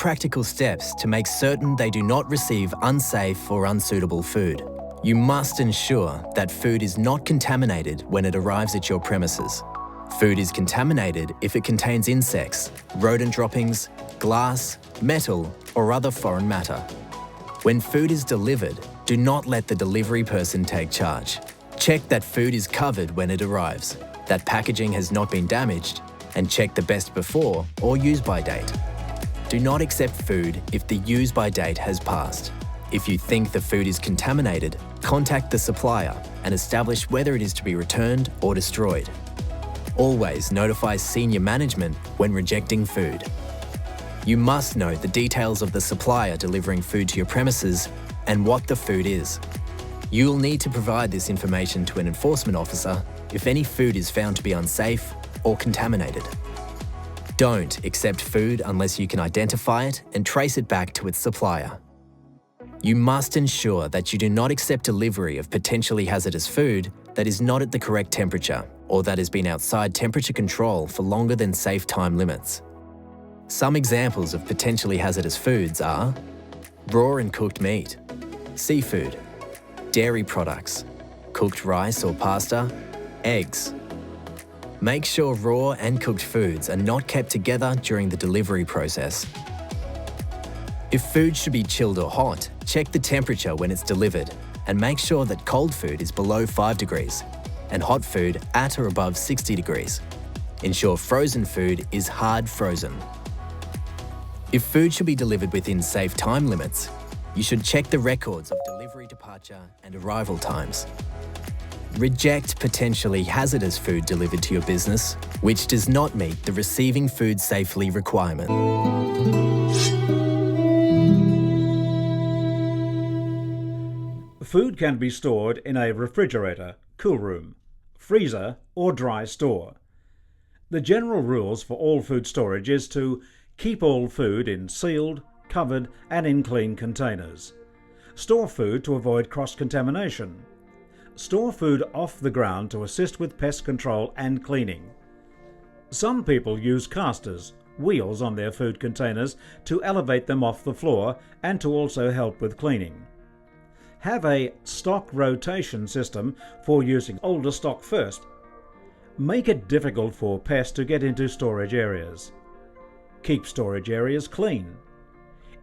practical steps to make certain they do not receive unsafe or unsuitable food. You must ensure that food is not contaminated when it arrives at your premises. Food is contaminated if it contains insects, rodent droppings, glass, metal, or other foreign matter. When food is delivered, do not let the delivery person take charge. Check that food is covered when it arrives, that packaging has not been damaged, and check the best before or use by date. Do not accept food if the use by date has passed. If you think the food is contaminated, contact the supplier and establish whether it is to be returned or destroyed. Always notify senior management when rejecting food. You must know the details of the supplier delivering food to your premises and what the food is. You will need to provide this information to an enforcement officer if any food is found to be unsafe or contaminated. Don't accept food unless you can identify it and trace it back to its supplier. You must ensure that you do not accept delivery of potentially hazardous food that is not at the correct temperature or that has been outside temperature control for longer than safe time limits. Some examples of potentially hazardous foods are raw and cooked meat, seafood, dairy products, cooked rice or pasta, eggs. Make sure raw and cooked foods are not kept together during the delivery process. If food should be chilled or hot, check the temperature when it's delivered and make sure that cold food is below 5 degrees and hot food at or above 60 degrees. Ensure frozen food is hard frozen. If food should be delivered within safe time limits, you should check the records of delivery departure and arrival times. Reject potentially hazardous food delivered to your business, which does not meet the receiving food safely requirement. Food can be stored in a refrigerator, cool room, freezer or dry store. The general rules for all food storage is to keep all food in sealed, covered and in clean containers. Store food to avoid cross-contamination. Store food off the ground to assist with pest control and cleaning. Some people use casters, wheels on their food containers to elevate them off the floor and to also help with cleaning. Have a stock rotation system for using older stock first. Make it difficult for pests to get into storage areas. Keep storage areas clean.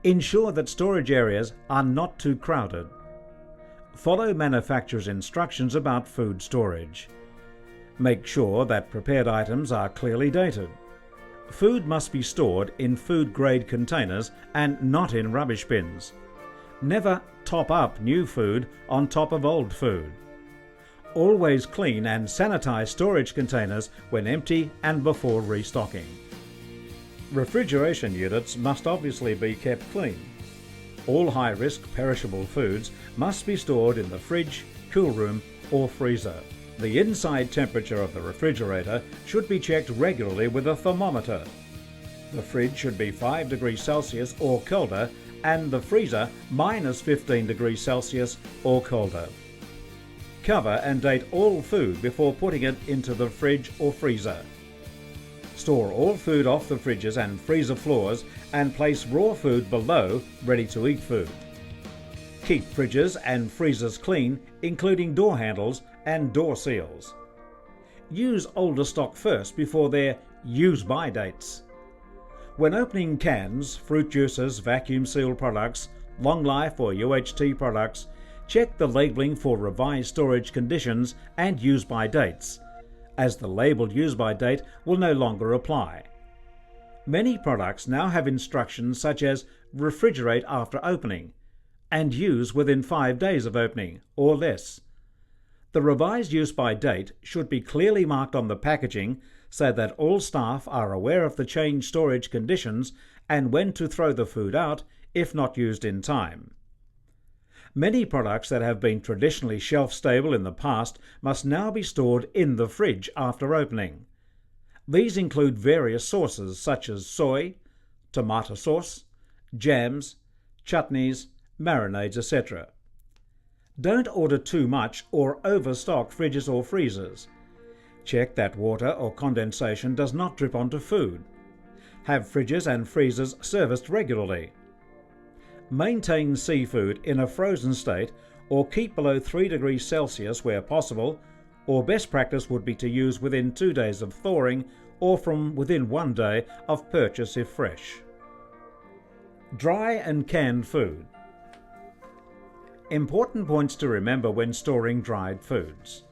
Ensure that storage areas are not too crowded. Follow manufacturer's instructions about food storage. Make sure that prepared items are clearly dated. Food must be stored in food-grade containers and not in rubbish bins. Never top up new food on top of old food. Always clean and sanitize storage containers when empty and before restocking. Refrigeration units must obviously be kept clean. All high-risk perishable foods must be stored in the fridge, cool room or freezer. The inside temperature of the refrigerator should be checked regularly with a thermometer. The fridge should be 5 degrees Celsius or colder and the freezer minus 15 degrees Celsius or colder. Cover and date all food before putting it into the fridge or freezer. Store all food off the fridges and freezer floors and place raw food below ready-to-eat food. Keep fridges and freezers clean, including door handles and door seals. Use older stock first before their use-by dates. When opening cans, fruit juices, vacuum sealed products, long life or UHT products, check the labelling for revised storage conditions and use-by dates, as the labelled use-by date will no longer apply. Many products now have instructions such as refrigerate after opening and use within 5 days of opening or less. The revised use-by date should be clearly marked on the packaging so that all staff are aware of the changed storage conditions and when to throw the food out if not used in time. Many products that have been traditionally shelf-stable in the past must now be stored in the fridge after opening. These include various sauces such as soy, tomato sauce, jams, chutneys, marinades, etc. Don't order too much or overstock fridges or freezers. Check that water or condensation does not drip onto food. Have fridges and freezers serviced regularly. Maintain seafood in a frozen state or keep below 3 degrees Celsius where possible, or best practice would be to use within 2 days of thawing or from within 1 day of purchase if fresh. Dry and canned food. Important points to remember when storing dried foods.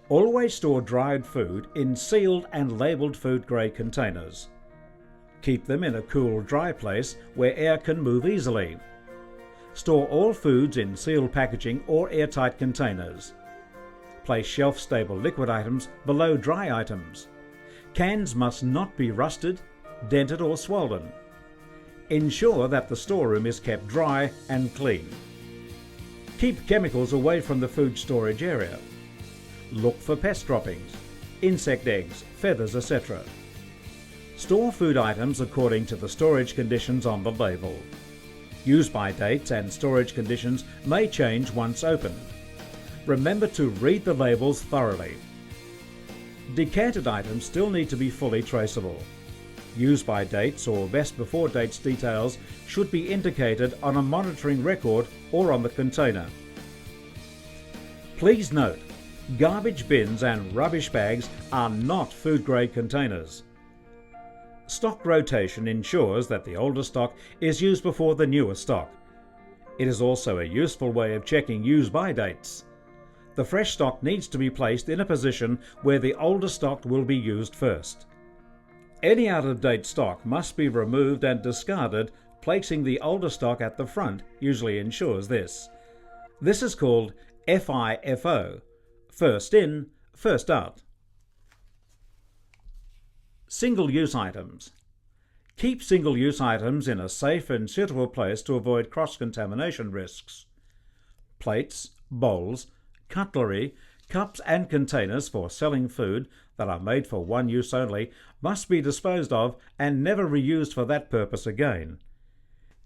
Always store dried food in sealed and labelled food-grade containers. Keep them in a cool, dry place where air can move easily. Store all foods in sealed packaging or airtight containers. Place shelf-stable liquid items below dry items. Cans must not be rusted, dented or swollen. Ensure that the storeroom is kept dry and clean. Keep chemicals away from the food storage area. Look for pest droppings, insect eggs, feathers, etc. Store food items according to the storage conditions on the label. Use-by dates and storage conditions may change once opened. Remember to read the labels thoroughly. Decanted items still need to be fully traceable. Use-by dates or best before dates details should be indicated on a monitoring record or on the container. Please note, garbage bins and rubbish bags are not food-grade containers. Stock rotation ensures that the older stock is used before the newer stock. It is also a useful way of checking use-by dates. The fresh stock needs to be placed in a position where the older stock will be used first. Any out-of-date stock must be removed and discarded. Placing the older stock at the front usually ensures this. This is called FIFO, first in, first out. Single-use items. Keep single-use items in a safe and suitable place to avoid cross-contamination risks. Plates, bowls, cutlery, cups and containers for selling food that are made for one use only must be disposed of and never reused for that purpose again.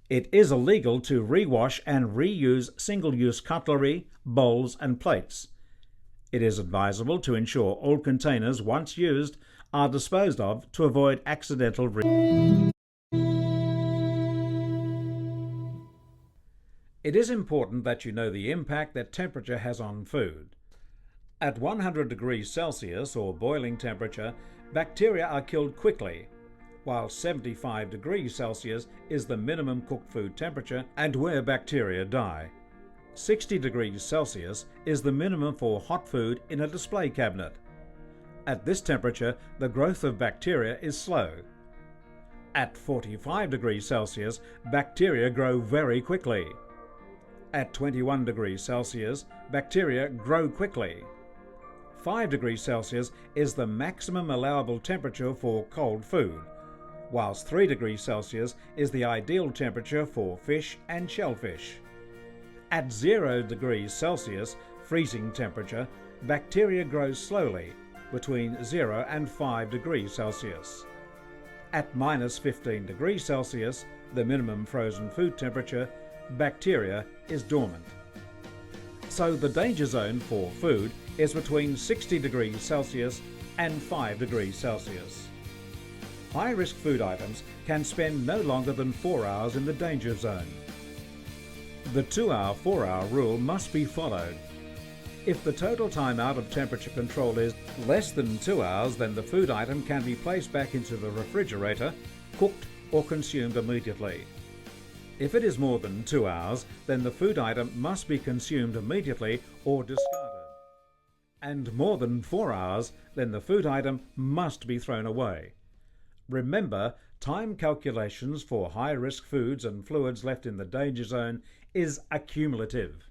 It is illegal to rewash and reuse single-use cutlery, bowls and plates. It is advisable to ensure all containers once used are disposed of to avoid accidental It is important that you know the impact that temperature has on food. At 100 degrees Celsius or boiling temperature, bacteria are killed quickly, while 75 degrees Celsius is the minimum cooked food temperature and where bacteria die. 60 degrees Celsius is the minimum for hot food in a display cabinet. At this temperature, the growth of bacteria is slow. At 45 degrees Celsius, bacteria grow very quickly. At 21 degrees Celsius, bacteria grow quickly. 5 degrees Celsius is the maximum allowable temperature for cold food, whilst 3 degrees Celsius is the ideal temperature for fish and shellfish. At 0 degrees Celsius, freezing temperature, bacteria grows slowly, between 0 and 5 degrees Celsius. At minus 15 degrees Celsius, the minimum frozen food temperature, bacteria is dormant. So the danger zone for food is between 60 degrees Celsius and 5 degrees Celsius. High-risk food items can spend no longer than 4 hours in the danger zone. The 2-hour, 4-hour rule must be followed. If the total time out of temperature control is less than 2 hours, then the food item can be placed back into the refrigerator, cooked or consumed immediately. If it is more than 2 hours, then the food item must be consumed immediately or discarded. And more than 4 hours, then the food item must be thrown away. Remember, time calculations for high-risk foods and fluids left in the danger zone is accumulative.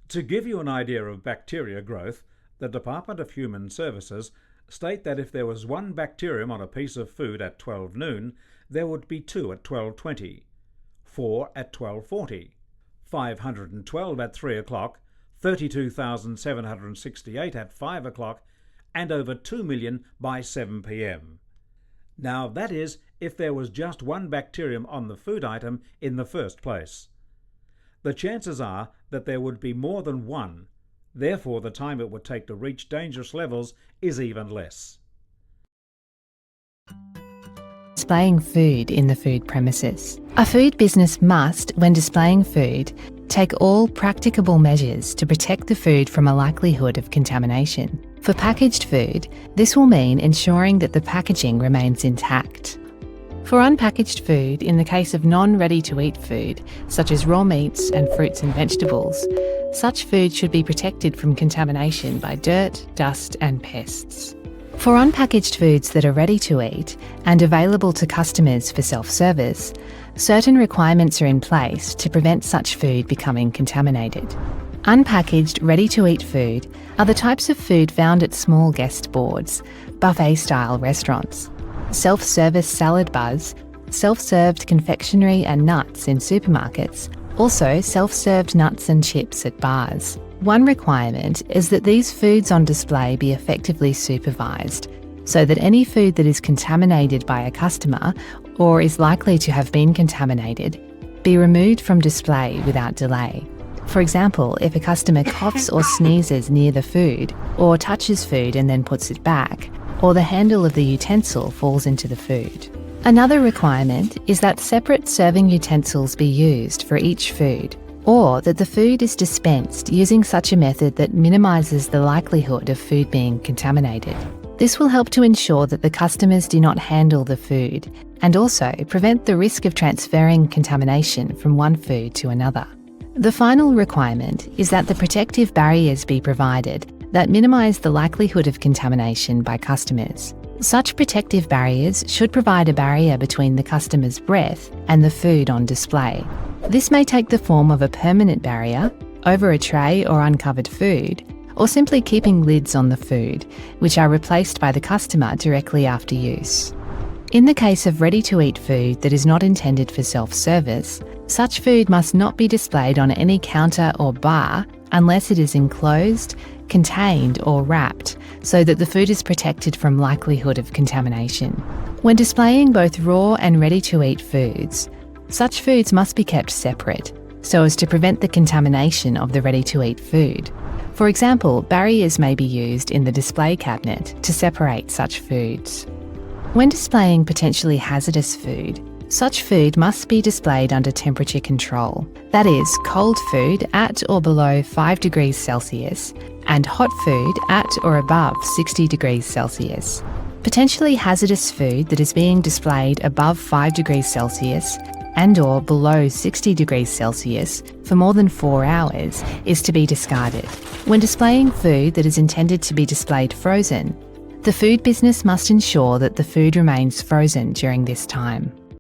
To give you an idea of bacteria growth, the Department of Human Services state that if there was 1 bacterium on a piece of food at 12 noon, there would be 2 at 12:20, 4 at 12:40, 512 at 3 o'clock, 32,768 at 5 o'clock, and over 2 million by 7 p.m. Now that is if there was just 1 bacterium on the food item in the first place. The chances are that there would be more than 1, therefore the time it would take to reach dangerous levels is even less. displaying food in the food premises. A food business must, when displaying food, take all practicable measures to protect the food from a likelihood of contamination. For packaged food, this will mean ensuring that the packaging remains intact. For unpackaged food, in the case of non-ready-to-eat food, such as raw meats and fruits and vegetables, such food should be protected from contamination by dirt, dust and pests. For unpackaged foods that are ready to eat and available to customers for self-service, certain requirements are in place to prevent such food becoming contaminated. Unpackaged, ready-to-eat food are the types of food found at small guest boards, buffet-style restaurants, self-service salad bars, self-served confectionery and nuts in supermarkets, also self-served nuts and chips at bars. One requirement is that these foods on display be effectively supervised, so that any food that is contaminated by a customer or is likely to have been contaminated be removed from display without delay. For example, if a customer coughs or sneezes near the food, or touches food and then puts it back, or the handle of the utensil falls into the food. Another requirement is that separate serving utensils be used for each food, or that the food is dispensed using such a method that minimises the likelihood of food being contaminated. This will help to ensure that the customers do not handle the food, and also prevent the risk of transferring contamination from one food to another. The final requirement is that the protective barriers be provided that minimise the likelihood of contamination by customers. Such protective barriers should provide a barrier between the customer's breath and the food on display. This may take the form of a permanent barrier over a tray or uncovered food, or simply keeping lids on the food, which are replaced by the customer directly after use. In the case of ready-to-eat food that is not intended for self-service, such food must not be displayed on any counter or bar unless it is enclosed, contained or wrapped, so that the food is protected from likelihood of contamination. When displaying both raw and ready-to-eat foods, such foods must be kept separate, so as to prevent the contamination of the ready-to-eat food. For example, barriers may be used in the display cabinet to separate such foods. When displaying potentially hazardous food, such food must be displayed under temperature control, that is, cold food at or below 5 degrees Celsius and hot food at or above 60 degrees Celsius. Potentially hazardous food that is being displayed above 5 degrees Celsius and or below 60 degrees Celsius for more than 4 hours is to be discarded. When displaying food that is intended to be displayed frozen, the food business must ensure that the food remains frozen during this time.